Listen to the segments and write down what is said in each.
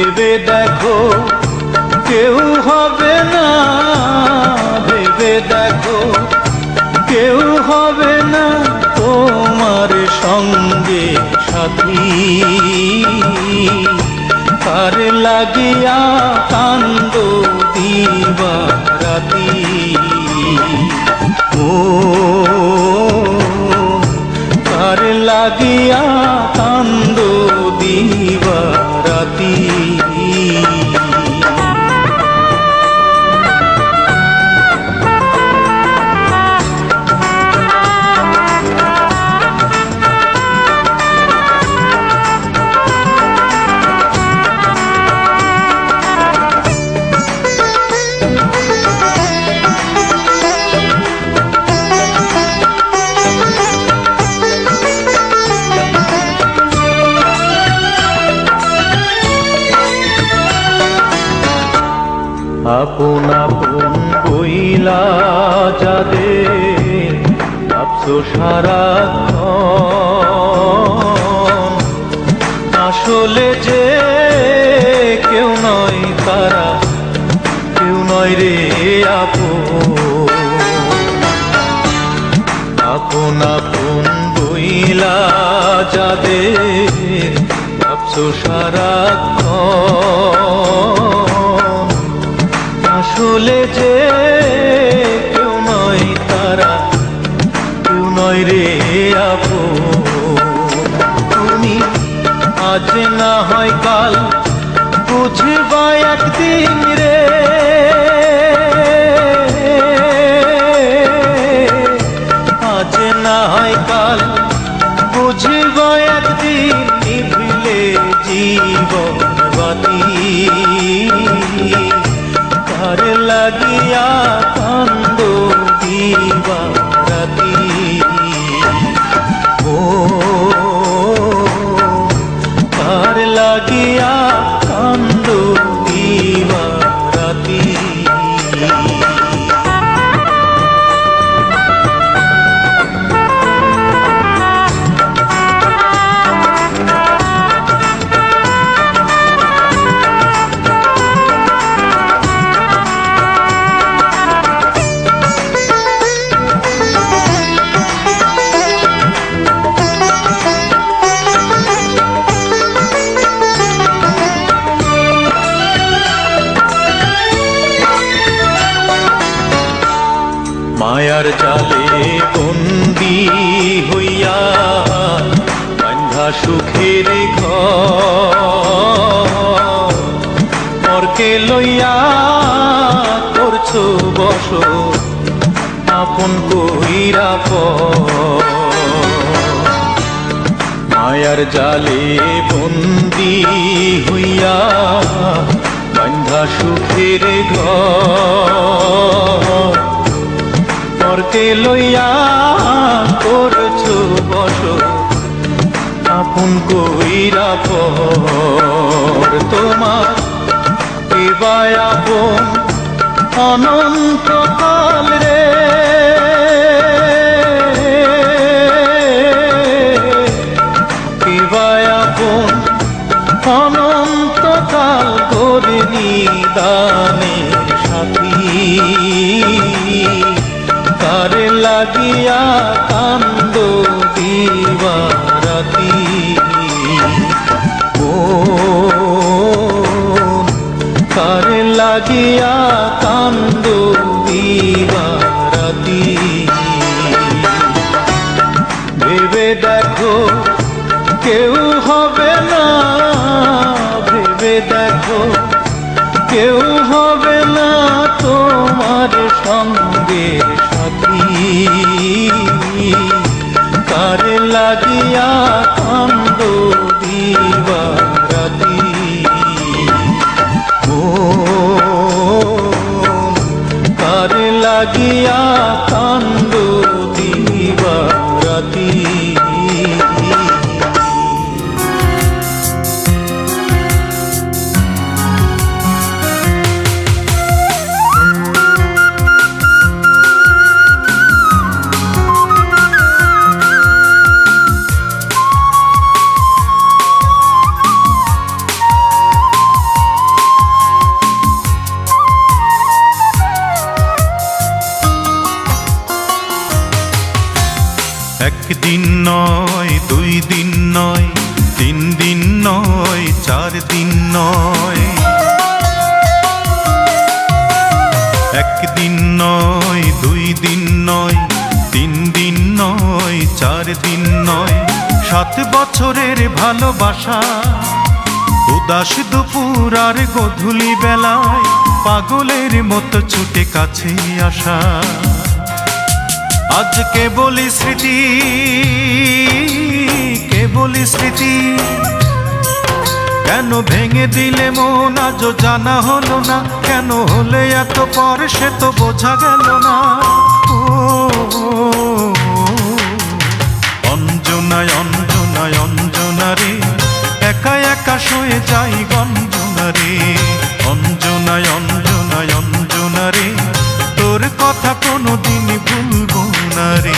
ভেবে দেখো কেউ হবে না, ভেবে দেখো কেউ হবে না তোমার সঙ্গে সাথী। কার লাগিয়া কান্দ দিবারাতি, ও কার লাগিয়া কান্দ দিবারাতি। আপন আপন বইলা যাদের ভাবছো সারাক্ষণ, আসলে যে কেউ নয় তারা, কেউ নয় রে আপন। আপন আপন বইলা যাদের ভাবছো সারাক্ষণ, আসলে যে কেউ নয় তারা, কেউ নয় রে আপন। তুমি আজ না হয় কাল বুঝবা একদিন রে, আজ না হয় কাল বুঝবা একদিন, নিভিলে জীবন বাতি। কার লাগিয়া কান্দ দিবারাতি, ও কার লাগিয়া কান্দ দিবারাতি। মায়ার জালে বন্দি হইয়া বাঁধা সুখের ঘর, পরকে লইয়া করছো বস আপন কইরা পর। মায়ার জালে বন্দি হইয়া বাঁধা সুখের ঘর, পরকে লইয়া করছো বস আপন কইরা পর। তোমার এবার আপন অনন্তকাল রে, এবার আপন অনন্তকাল করে নিদানের সাথী। কার লাগিয়া কান্দ দিবারাতি, ও কার লাগিয়া কান্দ দিবারাতি। ভেবে দেখো কেউ হবে না, ভেবে দেখো কেউ হবে না তোমার সঙ্গে সাথী। কার লাগিয়া কান্দ দিবারাতি, ও কার লাগিয়া কান্দ দিবারাতি। নয়, একদিন নয়, 2 দিন নয়, 3 দিন নয়, 4 দিন নয়, 7 বছরের ভালোবাসা। উদাস দুপুর আর গধূলি বেলায় পাগলের মতো ছুটে কাছে আসা। আজ কেবলই স্মৃতি, কেবলই স্মৃতি, কেন ভেঙে দিলে মন আজও জানা হলো না, কেন হলে এত পর সে তো বোঝা গেল না। ও অঞ্জনায় অঞ্জনায় অঞ্জনা রে, একা একা শুয়ে যাই গঞ্জনা রে। অঞ্জনায় অঞ্জনায় অঞ্জনা রে, তোর কথা কোনোদিন ভুলবো না রে।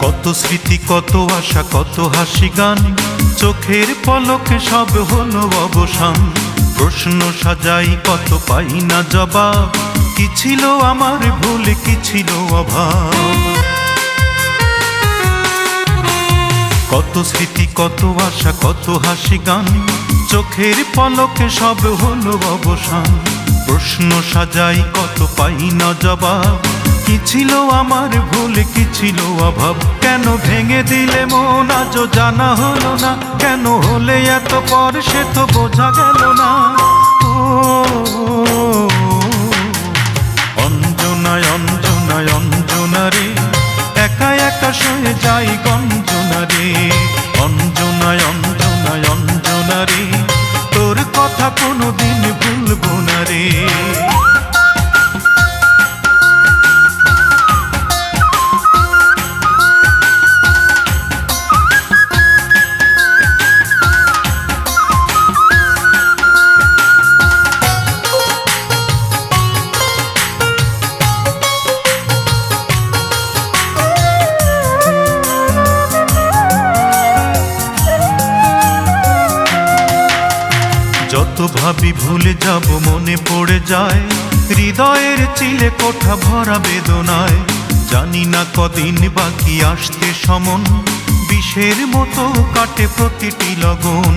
কত স্মৃতি, কত আশা, কত হাসি গান, চোখের পলকে সব হলো অবসান। প্রশ্ন সাজাই কত পাই না জবাব, কি ছিল আমার ভুল, কি ছিল অভাব। কত স্মৃতি, কত আশা, কত হাসি গান, চোখের পলকে সব হলো অবসান। প্রশ্ন সাজাই কত পাই না জবাব, কি ছিল আমার ভুল, কি ছিল অভাব। কেন ভেঙে দিলে মন আজও জানা হলো না, কেন হলে এত পর সে তো বোঝা গেল না। ও অঞ্জনায় অঞ্জনায় অঞ্জনা রে, একা একা শুয়ে যাই গঞ্জনা রে। অঞ্জনায় অঞ্জনায় অঞ্জনা রে, তোর কথা কোনোদিন ভুলবো না রে। যত ভাবি ভুলে যাব মনে পড়ে যায়, হৃদয়ের চিলে কোঠা ভরা বেদনায়। জানি না কদিন বাকি আসতে সমন, বিষের মতো কাটে প্রতিটি লগন।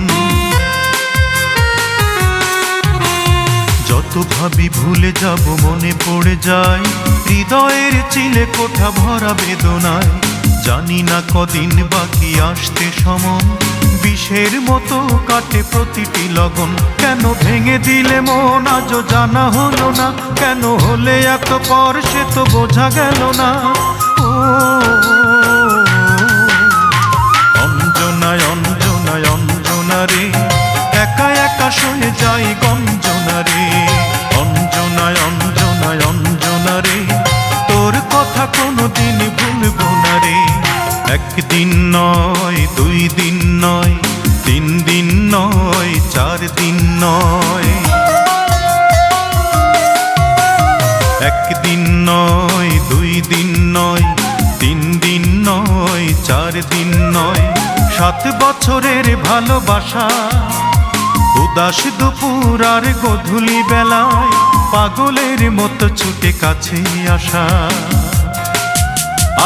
যত ভাবি ভুলে যাব মনে পড়ে যায়, হৃদয়ের চিলে কোঠা ভরা বেদনায়। জানি না কদিন বাকি আসতে সমন, বিষের মতো কাটে প্রতিটি লগন। কেন ভেঙে দিলে মন আজও জানা হলো না, কেন হলে এত পর সে তো বোঝা গেল না। ও অঞ্জনায় অঞ্জনায় অঞ্জনা রে, একা একা শুয়ে যাই গঞ্জনা রে। অঞ্জনায় অঞ্জনায় অঞ্জনা রে, তোর কথা কোনোদিন ভুলবো না রে। একদিন নয়, 2 দিন নয়, 3 দিন নয়, 4 দিন নয়, একদিন নয়, 2 দিন নয়, 3 দিন নয়, 4 দিন নয়, 7 বছরের ভালোবাসা। উদাস দুপুর আর গধূলি বেলায় পাগলের মতো ছুটে কাছে আসা।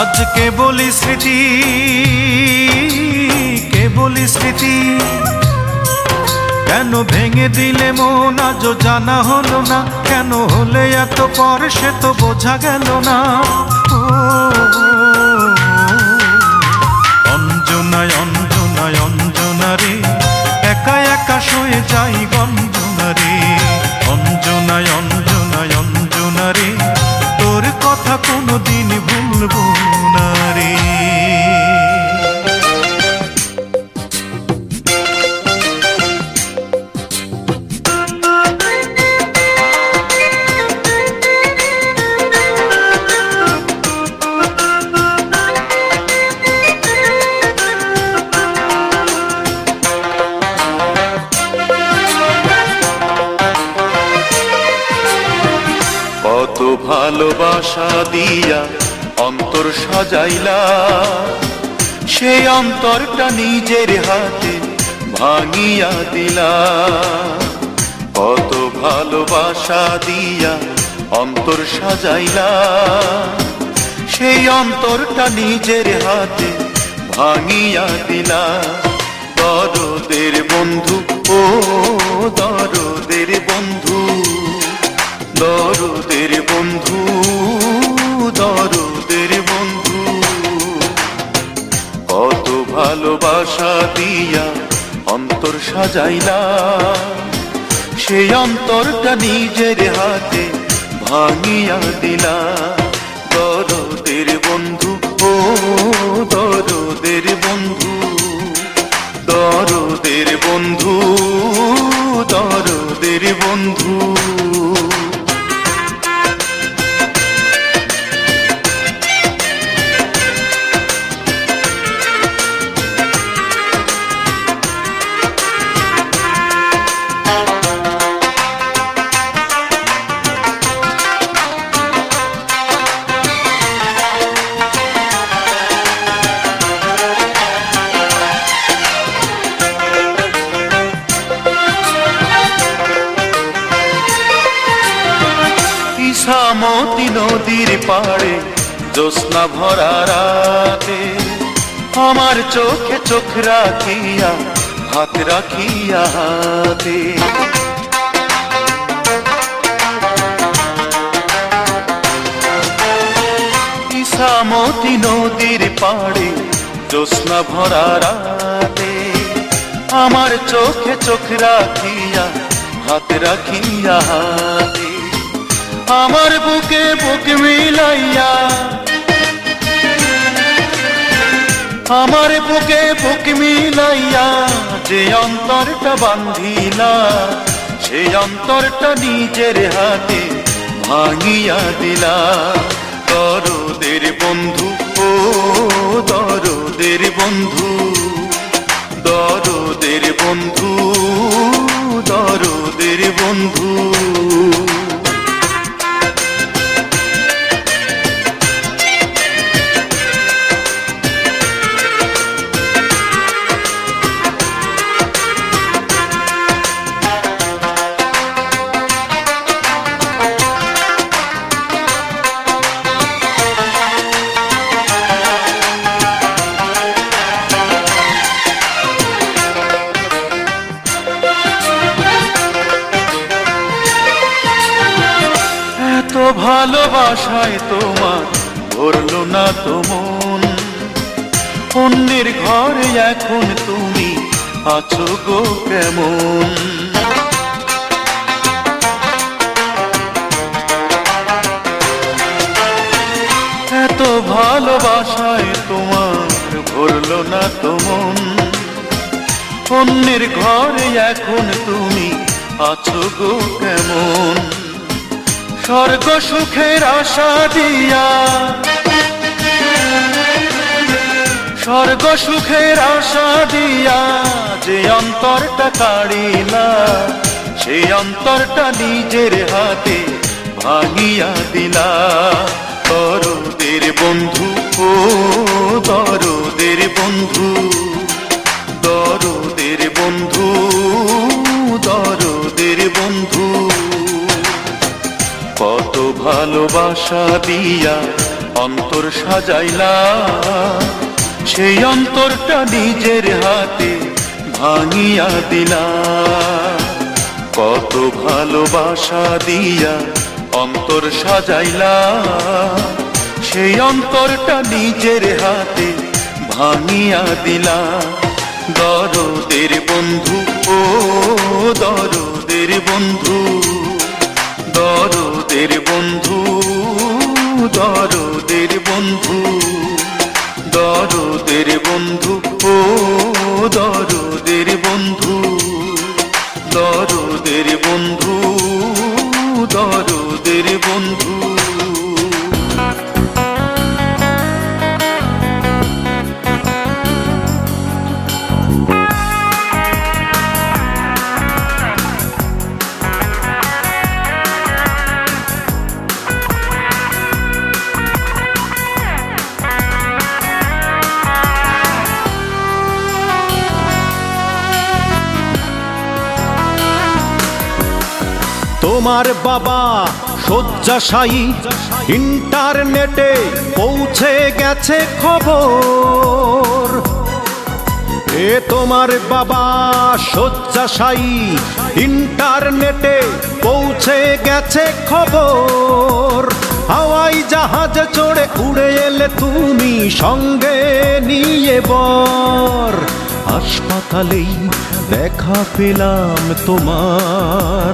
আজ কেবলই স্মৃতি, কেবলই স্মৃতি, কেন ভেঙে দিলে মন আজও জানা হলো না, কেন হলে এত পর সে তো বোঝা গেল না। ও অঞ্জনায় অঞ্জনায় অঞ্জনা রে, একা একা শুয়ে যাই গঞ্জনা রে। অঞ্জনায় অঞ্জনায় অঞ্জনা রে, তোর কথা কোনোদিন ভুলবো না রে। কত ভালোবাসা দিয়া অন্তর সাজাইলা, সেই অন্তরটা নিজের হাতে ভাঙিয়া দিলা। কত ভালোবাসা দিয়া অন্তর সাজাইলা, সেই অন্তরটা নিজের হাতে ভাঙিয়া দিলা। দরদের বন্ধু, ও দরদের বন্ধু, দরদের বন্ধু, দরদের বন্ধু। কত ভালোবাসা দিয়া অন্তর সাজাইলা, সেই অন্তরটা নিজের হাতে ভাঙিয়া দিলা। দরদের বন্ধু, ও দরদের বন্ধু, দরদের বন্ধু, দরদের বন্ধু। ইছামতি নদীর পাড়ে জ্যোৎস্না ভরা রাতে, আমার চোখে চোখ রাখিয়া হাত রাখিয়া হাতে। ইছামতি নদীর পাড়ে জ্যোৎস্না ভরা রাতে, আমার চোখে চোখ রাখিয়া হাত রাখিয়া হাতে। আমার বুকে বুক মিলাইয়া, আমার বুকে বুক মিলাইয়া যে অন্তরটা বান্ধিলা, সেই অন্তরটা নিজের হাতে ভাঙিয়া দিলা। দরদের বন্ধু, ও দরদের বন্ধু, দরদের বন্ধু, দরদের বন্ধু। এত ভালোবাসায় তোমার ভরলো না তো মন, অন্যের ঘরে এখন তুমি আছো গো কেমন। এত ভালোবাসায় তোমার ভরলো না তো মন, অন্যের ঘরে এখন তুমি আছো গো কেমন। স্বর্গ সুখের আশা দিয়া, স্বর্গ সুখের আশা দিয়া যে অন্তরটা কাড়িলা, সেই অন্তরটা নিজের হাতে ভাঙিয়া দিলা। দরদের বন্ধু, ও দরদের বন্ধু, দরদের বন্ধু, দরদের বন্ধু। কত ভালোবাসা দিয়া অন্তর সাজাইলা, সেই অন্তরটা নিজের হাতে ভাঙিয়া দিলা। কত ভালোবাসা দিয়া অন্তর সাজাইলা, সেই অন্তরটা নিজের হাতে ভাঙিয়া দিলা। দরদের বন্ধু, ও দরদের বন্ধু, দরদের বন্ধু, দরদের বন্ধু, দরদের বন্ধু, ও দরদের বন্ধু, দরদের বন্ধু, দরদের বন্ধু। তোমার বাবা শয্যাশায়ী, ইন্টারনেটে পৌঁছে গেছে খবর। তোমার বাবা শয্যাশায়ী, ইন্টারনেটে পৌঁছে গেছে খবর। হাওয়াই জাহাজে চড়ে উড়ে এলে তুমি সঙ্গে নিয়ে বর। হাসপাতালেই দেখা পেলাম তোমার।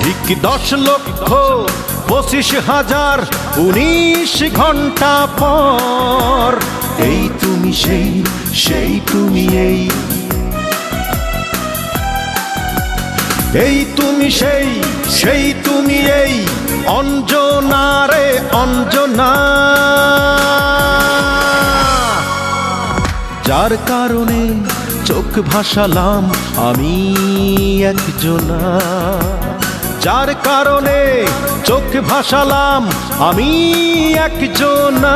ঠিক 10,25,019 ঘন্টা পর। এই তুমি সেই তুমি এই তুমি সেই তুমি এই অঞ্জনা রে অঞ্জনা। যার কারণে চোখ ভাসালাম আমি একজনা। যার কারণে চোখ ভাসালাম আমি একজনা।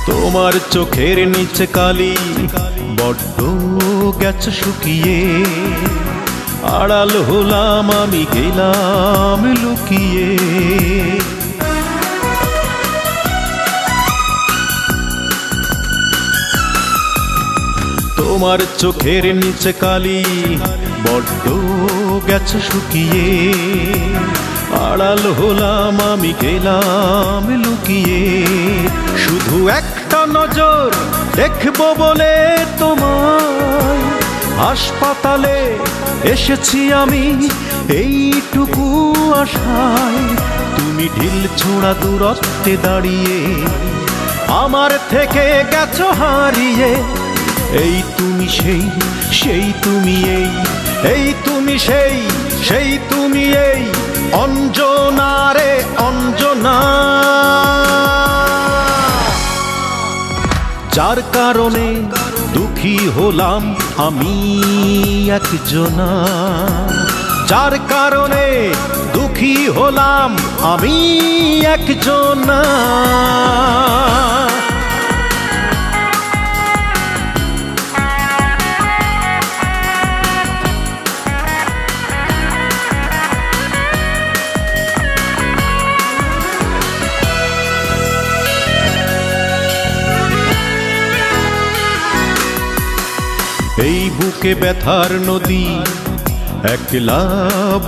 তোমার চোখের নিচে কালি বড্ড গেছে শুকিয়ে। আড়াল হলাম আমি গেলাম লুকিয়ে। তোমার চোখের নিচে কালি বড্ড গেছে শুকিয়ে। আড়াল হলাম আমি গেলাম লুকিয়ে। শুধু একটা নজর দেখবো বলে তোমায় হাসপাতালে এসেছি আমি এইটুকু আশায়। তুমি ঢিল ছোঁড়া দূরত্বে দাঁড়িয়ে আমার থেকে গেছো হারিয়ে। এই তুমি সেই তুমি এই তুমি সেই তুমি এই অঞ্জনা রে অঞ্জনা। যার কারণে দুঃখী হলাম আমি একজনা। যার কারণে দুঃখী হলাম আমি একজনা। এই বুকে ব্যথার নদী একলা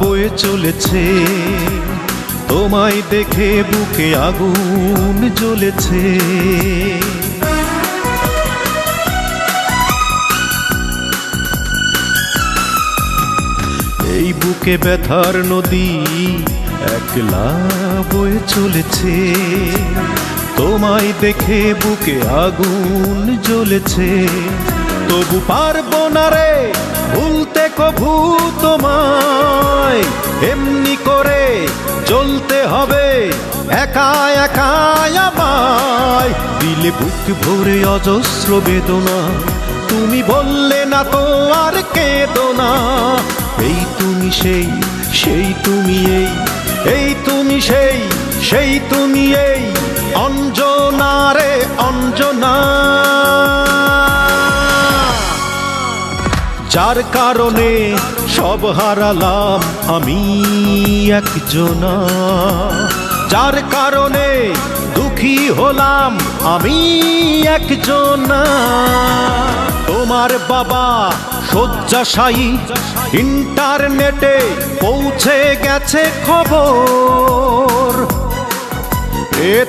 বয়ে চলেছে। তোমায় দেখে বুকে আগুন জ্বলেছে। এই বুকে ব্যথার নদী একলা বয়ে চলেছে। তোমায় দেখে বুকে আগুন জ্বলেছে। তবু পারবো না রে ভুলতে কভু তোমায়। এমনি করে চলতে হবে একা একা আমায়। দিলে বুক ভরে অজস্র বেদনা, তুমি বললে না তো আর কেঁদো না। এই তুমি সেই তুমি এই তুমি সেই তুমি এই অঞ্জনা রে অঞ্জনা। যার কারণে সব হারালাম আমি একজনা। যার কারণে দুঃখী হলাম আমি একজনা। তোমার বাবা শয্যাশায়ী, ইন্টারনেটে পৌঁছে গেছে খবর।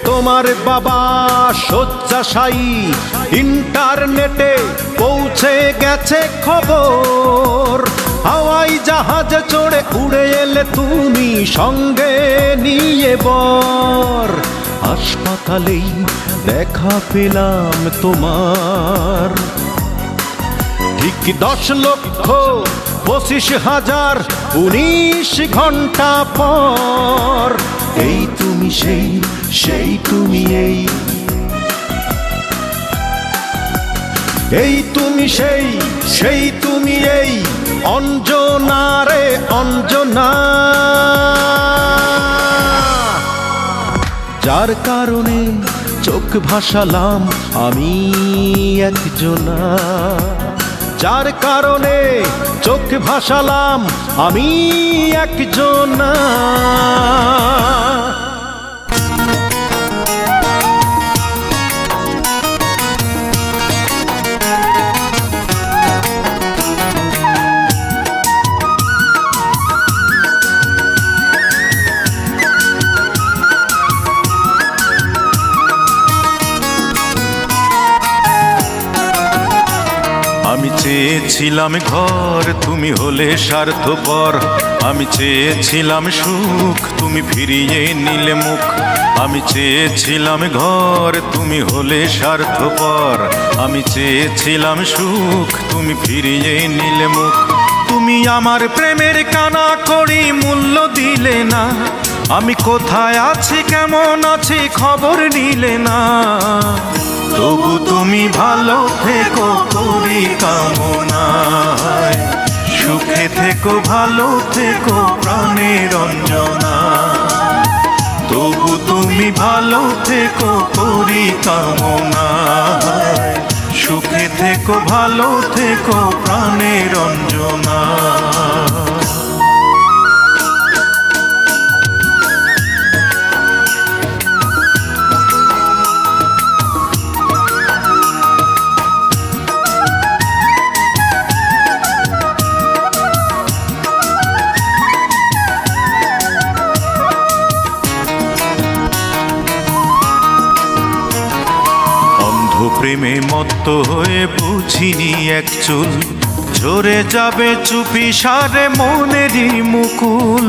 তোমার বাবা শয্যাশায়ী, ইন্টারনেটে পৌঁছে গেছে খবর। হাওয়াই জাহাজে চড়ে উড়ে এলে তুমি সঙ্গে নিয়ে বর। হাসপাতালেই দেখা পেলাম তোমার। ঠিক 10,25,019 ঘন্টা পর। এই তুমি সেই তুমি এই তুমি সেই, সেই তুমি এই অঞ্জনা রে অঞ্জনা, যার কারণে চোখ ভাসালাম আমি একজনা, যার কারণে চোখ ভাসালাম আমি একজনা। আমি চেয়েছিলাম ঘর, তুমি হলে স্বার্থপর। আমি চেয়েছিলাম সুখ, তুমি ফিরিয়ে নিলে মুখ। আমি চেয়েছিলাম ঘর, তুমি হলে স্বার্থপর। আমি চেয়েছিলাম সুখ, তুমি ফিরিয়ে নিলে মুখ। তুমি আমার প্রেমের কানা করি মূল্য দিলে না। আমি কোথায় আছি কেমন আছি খবর নিলে না। তবু তুমি ভালো থেকো করি কামনায়, সুখে থেকো ভালো থেকো প্রাণের অঞ্জনা। তবু তুমি ভালো থেকো করি কামনায়, সুখে থেকো ভালো থেকো প্রাণের অঞ্জনা। প্রেমে মত্ত হয়ে বুঝিনি এক চুল, ঝরে যাবে চুপি সারে মনেরই মুকুল।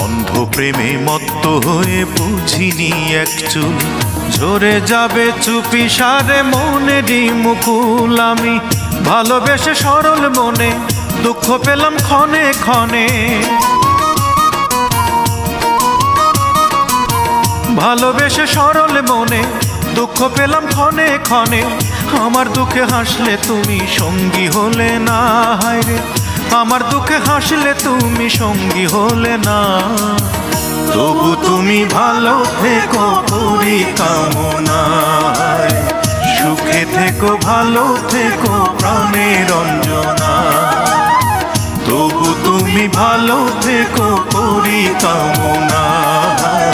অন্ধ প্রেমে মত্ত হয়ে বুঝিনি এক চুল, ঝরে যাবে চুপি সারে মনেরই মুকুল। আমি ভালোবেসে সরল মনে দুঃখ পেলাম ক্ষণে ক্ষণে, ভালোবেসে সরল মনে দুঃখ পেলাম ক্ষণে ক্ষণে। আমার দুঃখে হাসলে তুমি সঙ্গী হলে না, হায়রে আমার দুঃখে হাসলে তুমি সঙ্গী হলে না। তবু তুমি ভালো থেকো করি কামনায়, সুখে থেকো ভালো থেকো প্রাণের অঞ্জনা। তবু তুমি ভালো থেকো করি কামনায়,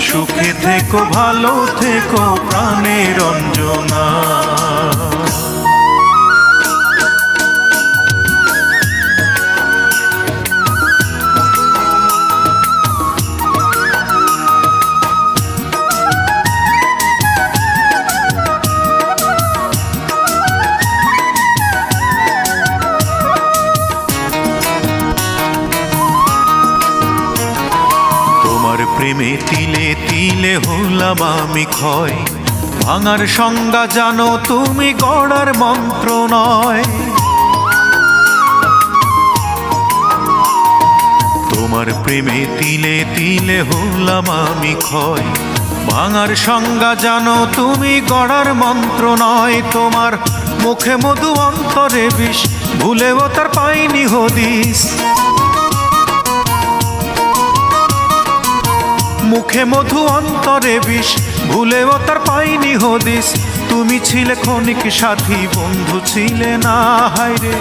সুখে থেকো ভালো থেকো প্রাণের অঞ্জনা। প্রেমে তিলে তিলে হলাম আমি ক্ষয়, ভাঙার সংজ্ঞা জানো তুমি গড়ার মন্ত্র নয়। তোমার প্রেমে তিলে তিলে হলাম আমি ক্ষয়, ভাঙার সংজ্ঞা জানো তুমি গড়ার মন্ত্র নয়। তোমার মুখে মধু অন্তরে বিষ, ভুলেও তার পাইনি হদিস। মুখে মধু অন্তরে বিষ, ভুলেও তার পাইনি হদিস। তুমি ছিলে ক্ষণিক সাথী বন্ধু ছিলে না, হায়রে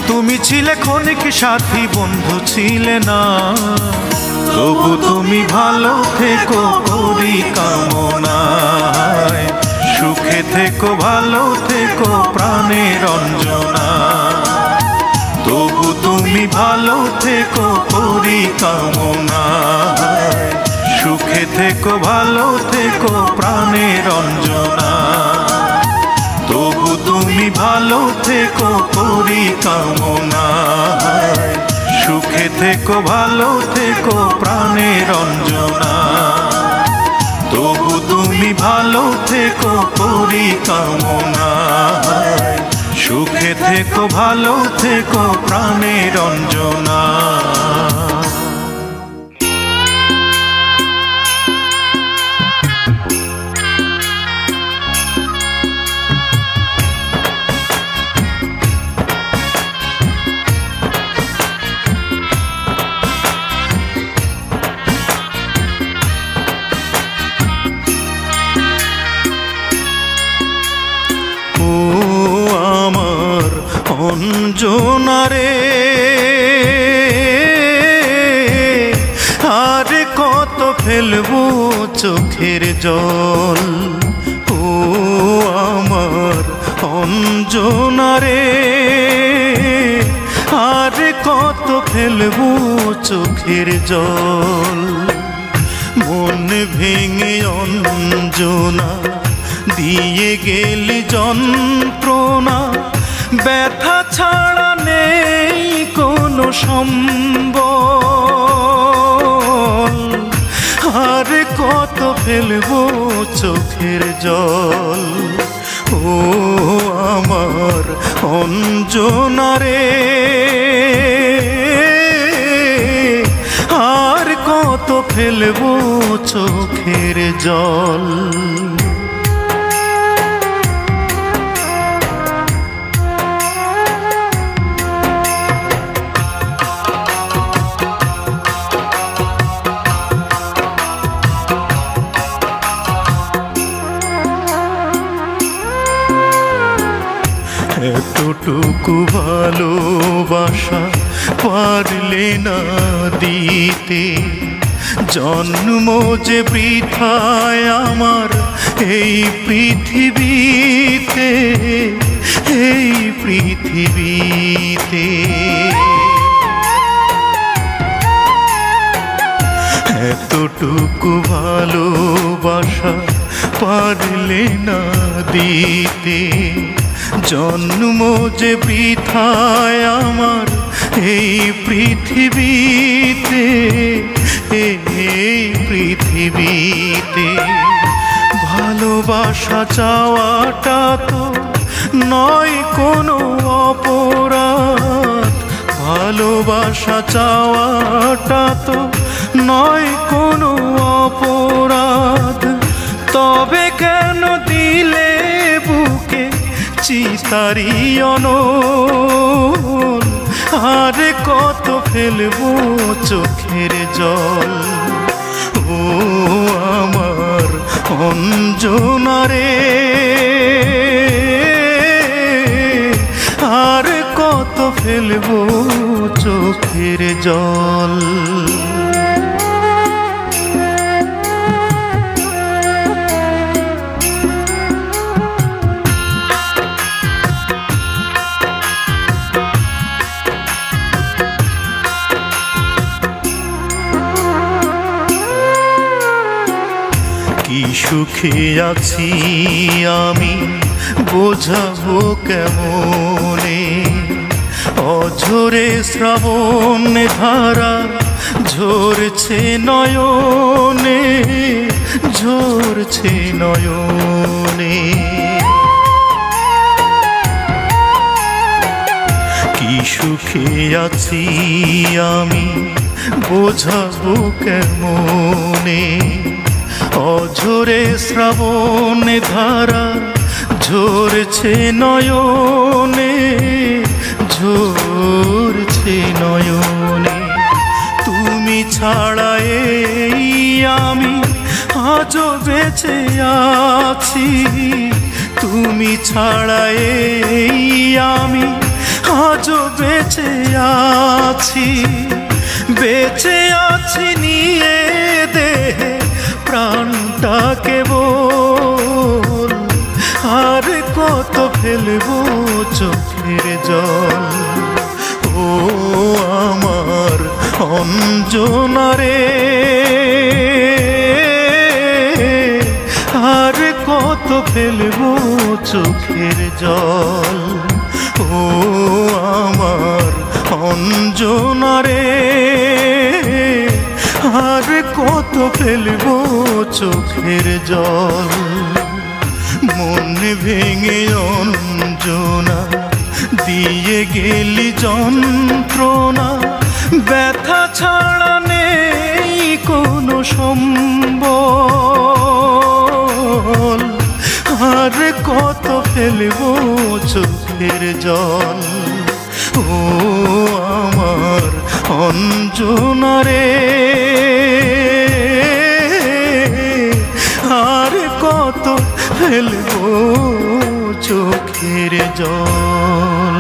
তুমি ছিলে ক্ষণিক সাথী বন্ধু ছিলে না। তবু তুমি ভালো থেকো করি কামনায়, সুখে থেকো ভালো থেকো প্রাণের অঞ্জনা। তবু তুমি ভালো থেকো করি কামনায়, সুখে থেকো ভালো থেকো প্রাণের অঞ্জনা। তবু তুমি ভালো থেকো করি কামনায়, সুখে থেকো ভালো থেকো প্রাণের অঞ্জনা। তবু তুমি ভালো থেকো করি কামনায়, সুখে থেকো ভালো থেকো প্রাণের অঞ্জনা। অঞ্জনা রে, আর কত ফেলবো চোখের জল, ও আমার অঞ্জনা রে, আর কত ফেলবো চোখের জল। মন ভেঙে অঞ্জনা দিয়ে গেলি যন্ত্রণা, ব্যথা ছাড়া নেই কোনো সম্বল, আর কত ফেলবো চোখের জল, ও আমার অঞ্জনা রে, আর কত ফেলবো চোখের জল। এতটুকু ভালোবাসা পারলে না দিতে, জন্ম যে বৃথায় আমার এই পৃথিবীতে, এই পৃথিবীতে। এতটুকু ভালোবাসা পারলে না দিতে, জন্ম যে বৃথায় আমার এই পৃথিবীতে, এই পৃথিবীতে। ভালোবাসা চাওয়াটা তো নয় কোনো অপরাধ, ভালোবাসা চাওয়াটা তো নয় কোনো অপরাধ, তবে কেন দিলে বুকে চিতারি অনল, আর কত ফেলবো চোখের জল, ও আমার অঞ্জনা রে, আর কত ফেলবো চোখের জল। কি সুখে আছি আমি বোঝাবো কেমনে, অঝরে শ্রাবণ ধারা ঝরছে নয়নে, ঝরছে নয়নে। কি সুখে আছি আমি বোঝাবো কেমনে, অঝরে শ্রাবণ ধারা ঝরছে নয়নে, ঝরছে নয়নে। তুমি ছাড়া এই আমি আজও বেঁচে আছি, তুমি ছাড়া এই আমি আজও বেঁচে আছি, বেঁচে আছি নিয়ে দেহে প্রাণটাকে বল, আর কত ফেলবো চোখের জল, ও আমার অঞ্জনা রে, আর কত ফেলবো চোখের জল, ও আমার অঞ্জনা রে, আর কত ফেলবো চোখের জল। মন ভেঙে অঞ্জনা দিয়ে গেলি যন্ত্রণা, ব্যথা ছাড়া নেই কোনো সম্বল, আর কত ফেলবো চোখের জল, ও আমার অঞ্জনা রে, আর কত ফেলবো চোখের জল।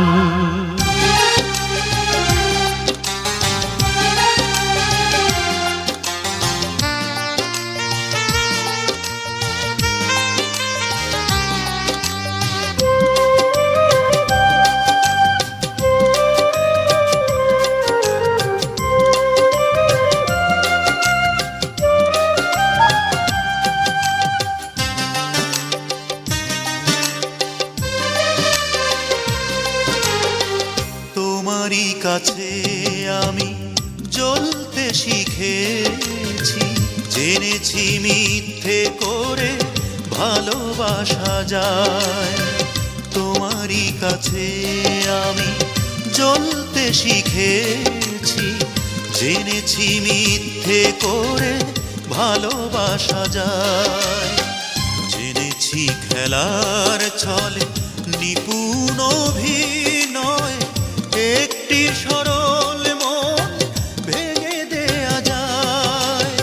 তোমারই কাছে আমি জ্বলতে শিখেছি, জেনেছি মিথ্যে করে ভালোবাসা যায়। তোমারই কাছে আমি জ্বলতে শিখেছি, জেনেছি মিথ্যে করে ভালোবাসা যায়। জেনেছি খেলার ছলে নিপুণ অভিনয়, একটি সরল মন ভেঙে দেয়া যায়।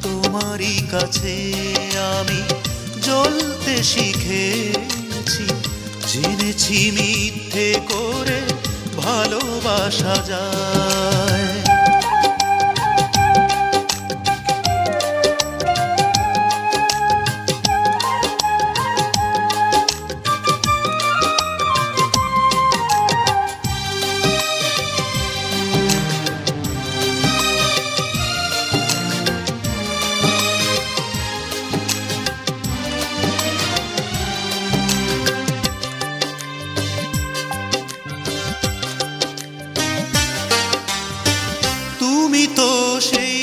তোমারই কাছে আমি জ্বলতে শিখেছি, জেনেছি মিথ্যে করে ভালোবাসা যায়। তুমি তো সেই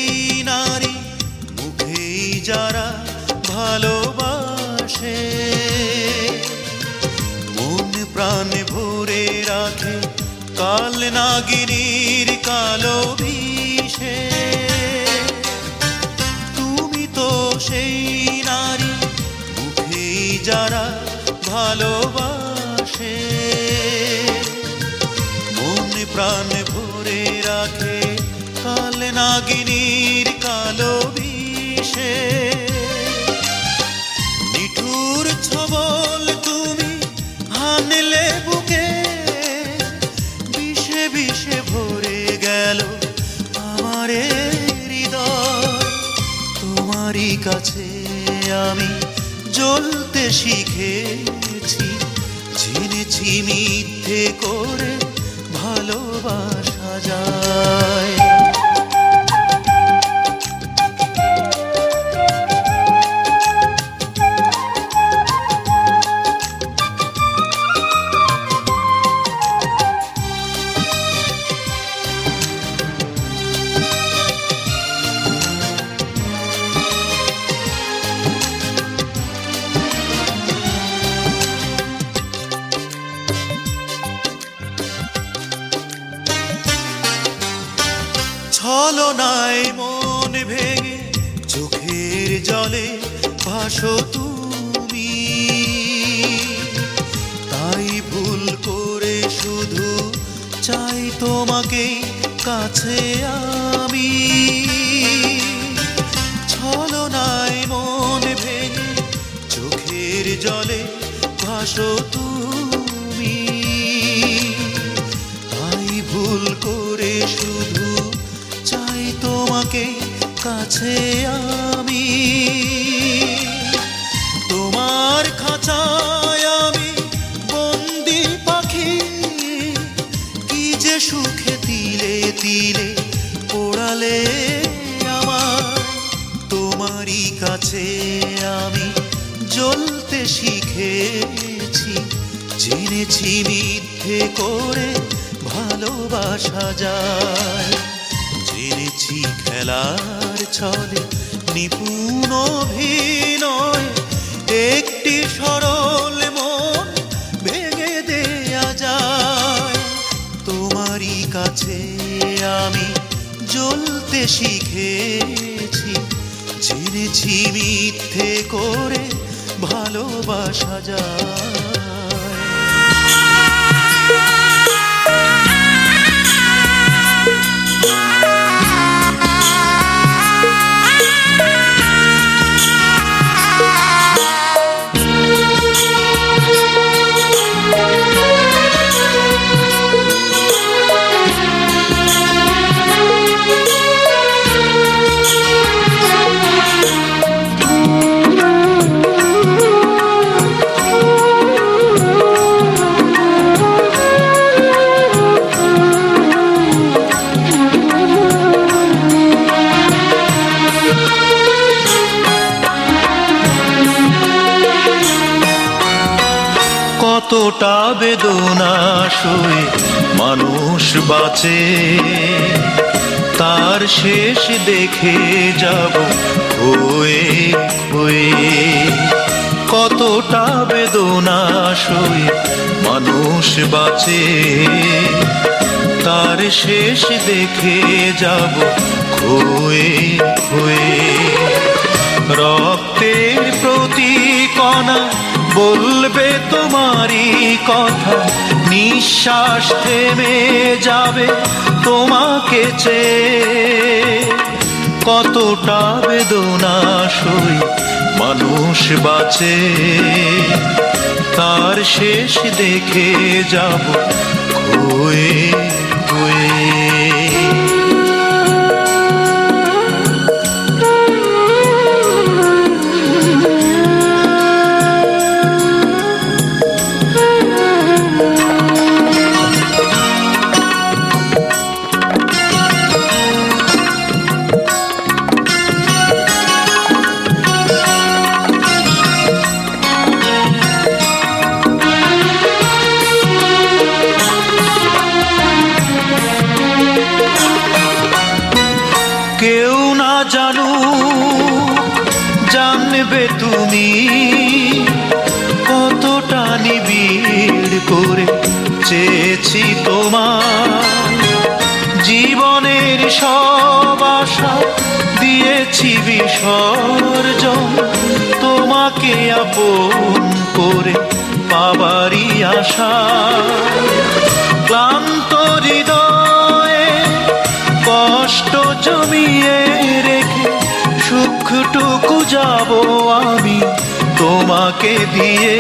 নারী, মুখেই যারা ভালোবাসে, মন প্রাণ ভরে রাখে কাল নাগিনীর কালো বিষে। তুমি তো সেই নারী, মুখেই যারা ভালোবাসে, মন প্রাণ ভরে রাখে কাল নাগিনীর কালো বিষে। নিঠুর ছবল তুমি হানলে বুকে, বিষে বিষে ভরে গেল আমার হৃদয়। তোমারই কাছে আমি জ্বলতে শিখেছি, জেনেছি মিথ্যে করে ভালোবাসা যায়। ছলনায় মন ভেঙে চোখের জলে ভাসো তুমি, তাই ভুল করে শুধু চাই তোমাকে কাছে আমি। ছলনায় মন ভেঙে চোখের জলে ভাসো তুমি, তাই ভুল করে শুধু চাই তোমাকে কাছে আমি। তোমার খাঁচায় আমি বন্দি পাখি, কি যে সুখে তিলে তিলে পোড়ালে আমায়। তোমারই কাছে আমি জ্বলতে শিখেছি, জেনেছি মিথ্যে করে ভালোবাসা যায়। জেনেছি খেলার ছলে নিপুণ অভিনয়, একটি সরল মন ভেঙে দেয়া যায়। তোমারই কাছে আমি জ্বলতে শিখেছি, জেনেছি মিথ্যে করে ভালোবাসা যায়। বেদনা সয়ে মানুষ বাঁচে, তার শেষ দেখে যাব হয়ে হয়ে। কতটা বেদনা সয়ে মানুষ বাঁচে, তার শেষ দেখে যাব হয়ে হয়ে। রক্তের প্রতি কণা বলবে তোমারই কথা, নিঃশ্বাস থেমে যাবে তোমাকে চেয়ে। কতটা বেদনা সই মানুষ বাঁচে, তার শেষ দেখে যাব হয়ে হয়ে। কেউ না জানুক জানবে তুমি কতটা নিবিড় করে চেয়েছি তোমার। জীবনের সব আশা দিয়েছি বিসর্জন, তোমাকে আপন করে পাবারই আশা। ক্লান্ত হৃদয়ে কষ্ট জমিয়ে রেখে সুখটুকু যাব আমি তোমাকে দিয়ে।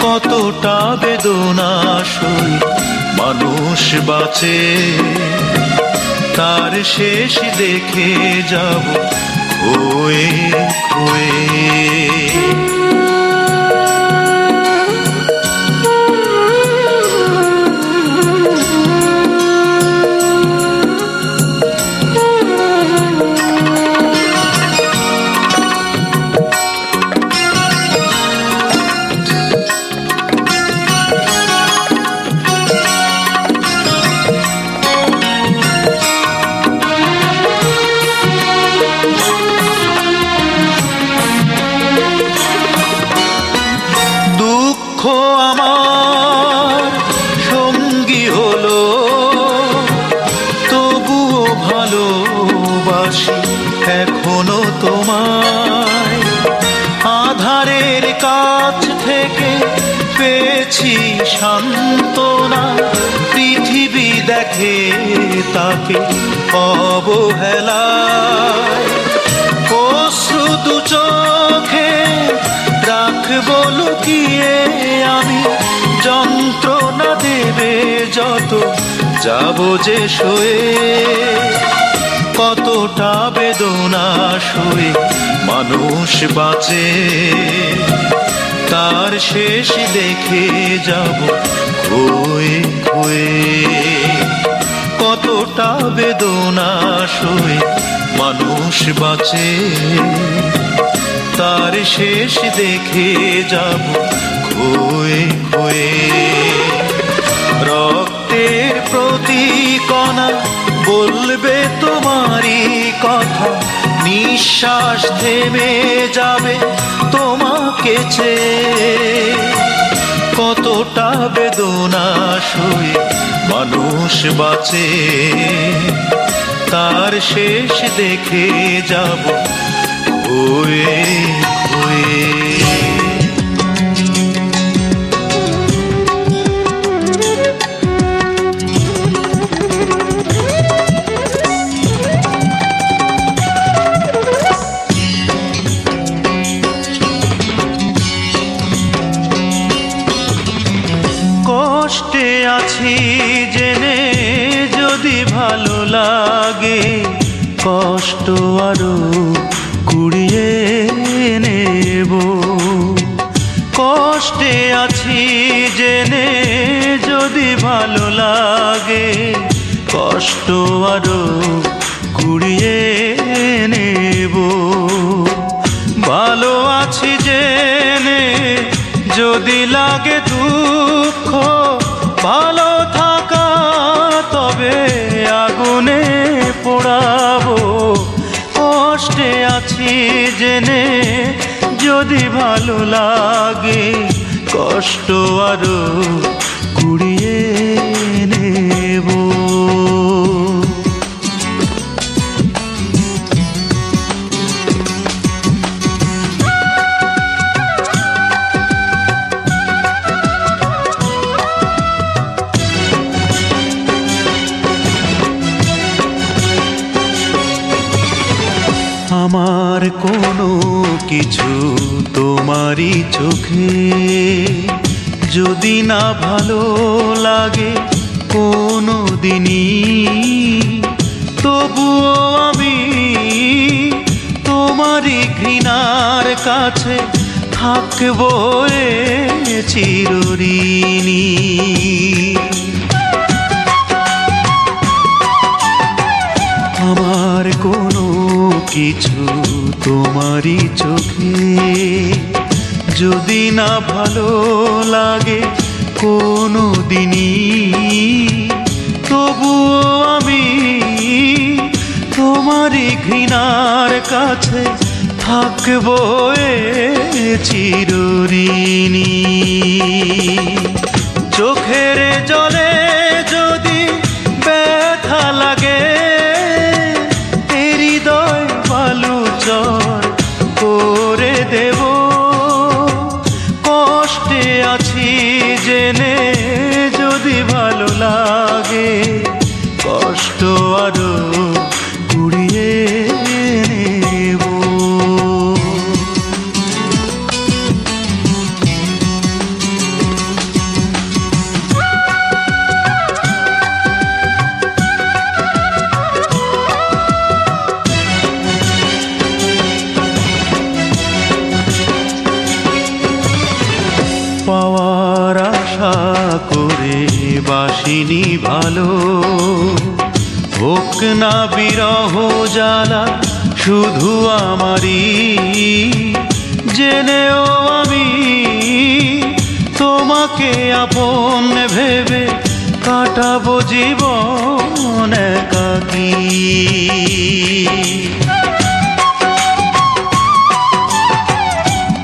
কতটা বেদনা সই মানুষ বাঁচে, তার শেষ দেখে যাব হয়ে হয়ে। দুঃখ আমার সঙ্গী হলো, তবুও ভালোবাসি এখনো তোমায়। আধারের কাছ থেকে পেয়েছি সান্ত্বনা, পৃথিবী দেখে তাকে অবহেলায়। অশ্রু দু চোখে রাখবো লুকিয়ে আমি, যন্ত্রণা দেবে যত যাব যে সয়ে। কতটা বেদনা সয়ে মানুষ বাঁচে, তার শেষ দেখে যাব হয়ে হয়ে। কতটা বেদনা সয়ে মানুষ বাঁচে, তার শেষ দেখে যাব হয়ে হয়ে। রক্তের প্রতি কণা বলবে তোমারই কথা, নিঃশ্বাস থেমে যাবে তোমাকে চেয়ে। কতটা বেদনা সয়ে মানুষ বাঁচে, তার শেষ দেখে যাব হয়ে হয়ে। কষ্টে আছি জেনে যদি ভালো লাগে, কষ্ট আরো কুড়িয়ে নেব। কষ্টে আছি জেনে যদি ভালো লাগে, কষ্ট আরো কুড়িয়ে নেব। ভালো আছি জেনে যদি লাগে দুঃখ ভালো থাকা তবে আগুনে পোড়াবো। কষ্টে আছি জেনে যদি ভালো লাগে কষ্ট আরো কুড়িয়ে নেব। আমার কোনো কিছু তোমারই চোখে যদি না ভালো লাগে কোনো দিনই, তবুও আমি তোমারই ঘৃণার কাছে থাকবো এ চিরঋণী। আমার কোনো কিছু তোমারই চোখে যদি না ভালো লাগে কোনো দিনই, তবুও আমি তোমারই ঘৃণার কাছে থাকবো এ চিরঋণী। চোখের জলে যদি ব্যথা লাগে হৃদয় বালুচর করে দেব। কষ্টে আছি জেনে যদি ভালো লাগে কষ্ট আরো কুড়িয়ে নেব। পাওয়ার আশা করে বাসিনি ভালো, হোক না বিরহ জ্বালা শুধু আমারই, জেনেও আমি তোমাকে আপন ভেবে কাটাবো জীবন একাকী।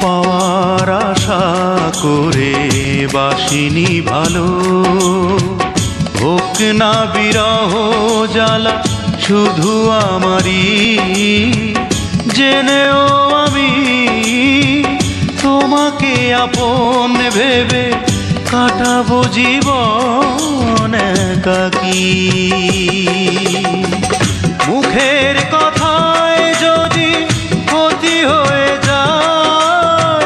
পাওয়ার আশা করে বাসিনি ভালো, হোক না বিরহ জ্বালা শুধু আমারই, জেনেও আমি তোমাকে আপন ভেবে কাটাবো জীবন একাকী। মুখের কথায় যদি ক্ষতি হয়ে যায়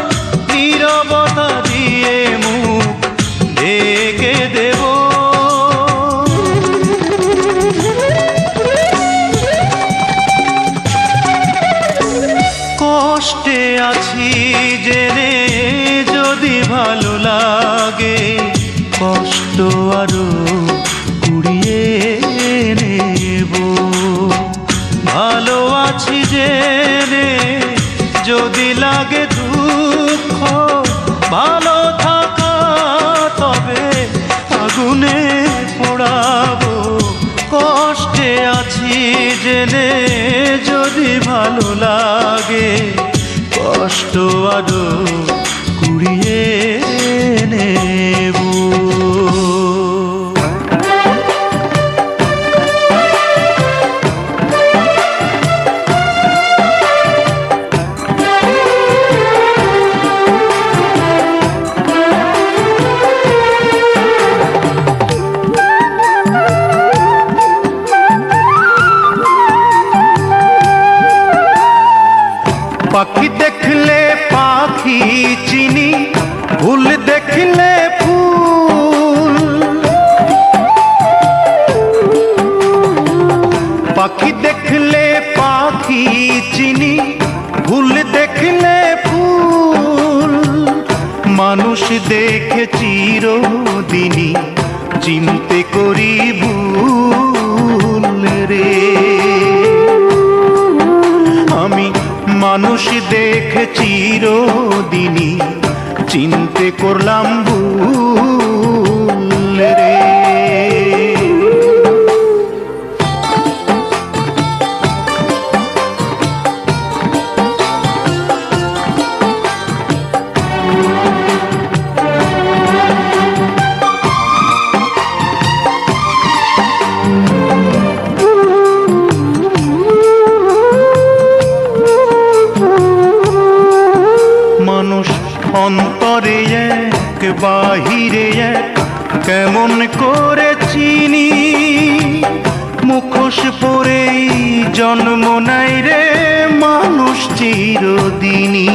নীরবতা দিয়ে মুখ ঢেকে দেব। কষ্টে আছি জেনে যদি ভালো লাগে কষ্ট আরো কুড়িয়ে নেব। ভালো আছি জেনে যদি লাগে দুঃখ ভালো থাকা তবে আগুনে পোড়াবো। কষ্টে আছি জেনে যদি ভালো লাগে কষ্ট আরো কুড়িয়ে নেব। পাখি দেখলে পাখি চিনি, ফুল দেখলে ফুল। পাখি দেখলে পাখি চিনি, ফুল দেখলে ফুল। মানুষ দেখে চিরদিনই চিনতে করি ভুল রে। আমি মানুষ দেখে চিরদিনই চিনতে করলাম ভুল রে। মানুষ অন্তরে এক বাহিরে এক কেমন করে চিনি, মুখোশ পরেই জন্ম নাই রে মানুষ চিরদিনই।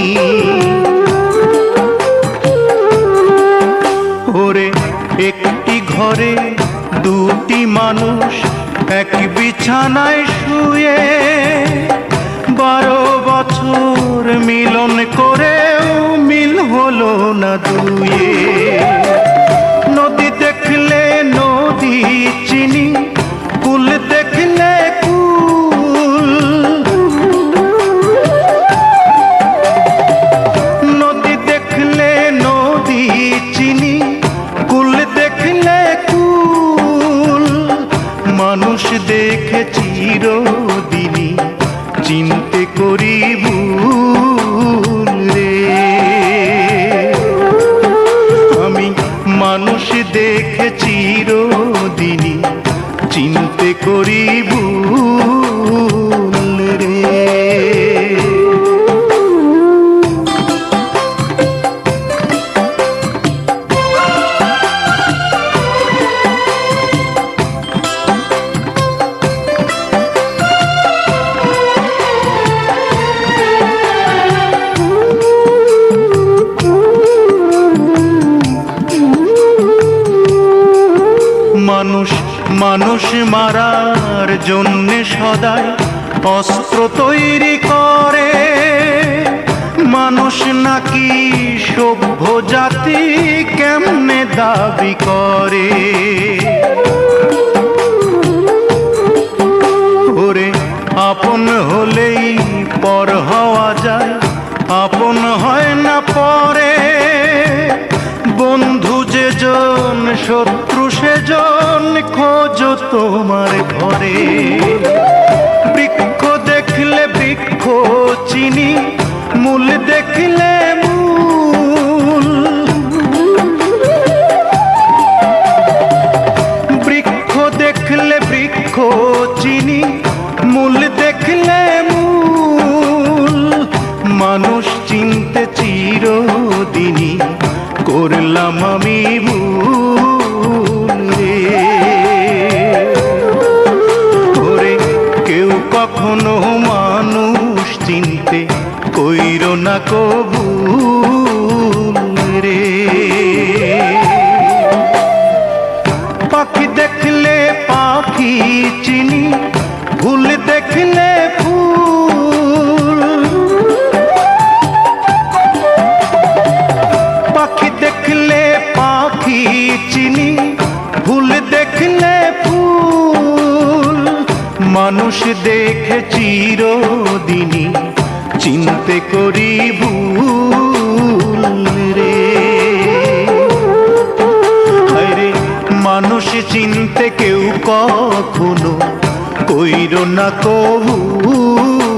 ওরে একটি ঘরে দুটি মানুষ এক বিছানায় শুয়ে 12 বছর মিলন করেও মিল হলো না দুয়ে। নদী দেখলে নদী চিনি, কুল দেখলে কুল। নদী দেখলে নদী চিনি, কুল দেখলে কুল। মানুষ দেখে চিরদিনই চিনতে করি ভুল রে। আমি মানুষ দেখে চিরদিনই চিনতে করি ভুল রে। মানুষ মানুষ মারার জন্যে সদাই অস্ত্র তৈরি করে। মানুষ নাকি সভ্য জাতি কেমনে দাবি করে। ওরে আপন হলেই পর হওয়া যায়, আপন হয় না পরে। বন্ধু যেজন শত্রু সেজন খোঁজো তোমার ঘরে। বৃক্ষ দেখলে বৃক্ষ চিনি, মূল দেখলে মূল। বৃক্ষ দেখলে বৃক্ষ চিনি, মূল দেখলে মূল। মানুষ চিনতে চিরদিনই করলাম আমি ভুল রে। ওরে কেউ কখনো মানুষ চিনতে কইরো না কবুল রে। পাখি দেখলে পাখি চিনি, ফুল দেখলে ফুল। পাখি দেখলে পাখি চিনি, ফুল দেখলে ফুল। মানুষ দেখে চিরদিনই চিনতে করি ভুল রে। আরে মানুষ চিনতে কেউ কখনো কইরো না কবুল।